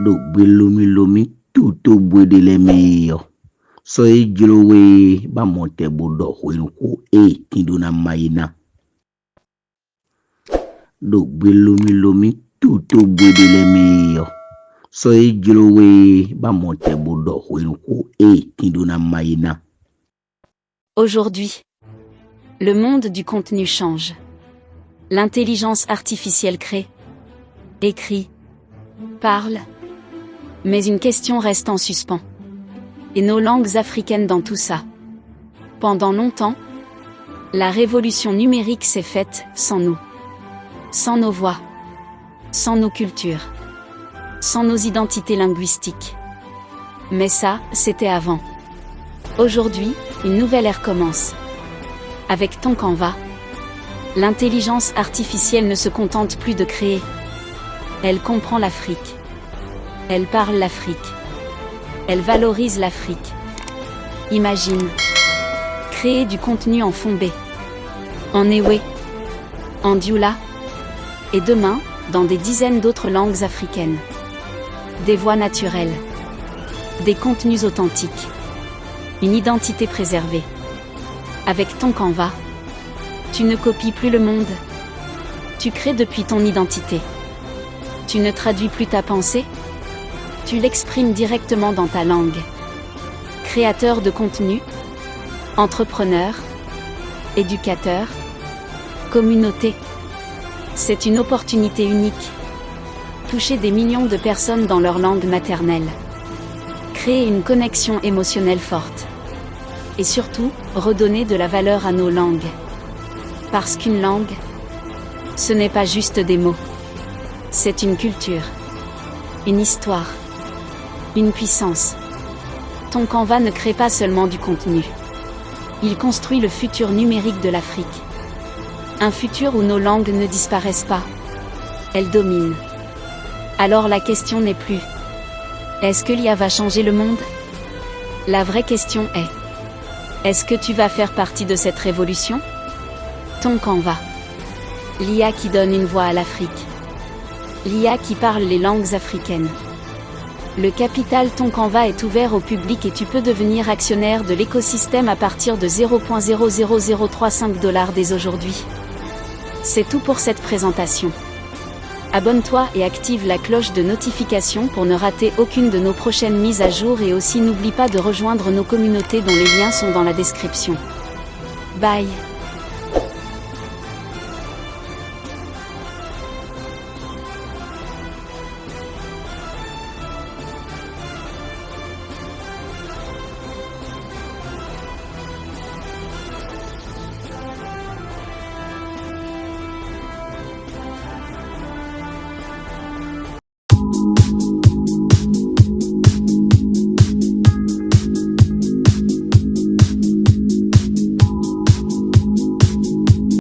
Dogbe lomi tuto bwede le meyo. So jilowe ba monte bodo wenko kinduna mayina. Dogbe lomi tuto bwede le meyo. So jilowe ba monte bodo wenko kinduna mayina. Aujourd'hui, le monde du contenu change. L'intelligence artificielle crée, écrit, parle. Mais une question reste en suspens. Et nos langues africaines dans tout ça? Pendant longtemps, la révolution numérique s'est faite sans nous. Sans nos voix. Sans nos cultures. Sans nos identités linguistiques. Mais ça, c'était avant. Aujourd'hui, une nouvelle ère commence. Avec Tonkanva, l'intelligence artificielle ne se contente plus de créer. Elle comprend l'Afrique. Elle parle l'Afrique. Elle valorise l'Afrique. Imagine. Créer du contenu en Fombé, en Ewe, en Dioula, et demain, dans des dizaines d'autres langues africaines. Des voix naturelles. Des contenus authentiques. Une identité préservée. Avec Tonkanva, tu ne copies plus le monde. Tu crées depuis ton identité. Tu ne traduis plus ta pensée. Tu l'exprimes directement dans ta langue. Créateur de contenu, entrepreneur, éducateur, communauté. C'est une opportunité unique. Toucher des millions de personnes dans leur langue maternelle. Créer une connexion émotionnelle forte. Et surtout, redonner de la valeur à nos langues. Parce qu'une langue, ce n'est pas juste des mots. C'est une culture. Une histoire. Une puissance. Tonkanva ne crée pas seulement du contenu. Il construit le futur numérique de l'Afrique. Un futur où nos langues ne disparaissent pas. Elles dominent. Alors la question n'est plus: est-ce que l'IA va changer le monde? La vraie question est: est-ce que tu vas faire partie de cette révolution? Tonkanva. L'IA qui donne une voix à l'Afrique. L'IA qui parle les langues africaines. Le capital Tonkanva est ouvert au public et tu peux devenir actionnaire de l'écosystème à partir de 0,00035 $ dès aujourd'hui. C'est tout pour cette présentation. Abonne-toi et active la cloche de notification pour ne rater aucune de nos prochaines mises à jour et aussi n'oublie pas de rejoindre nos communautés dont les liens sont dans la description. Bye.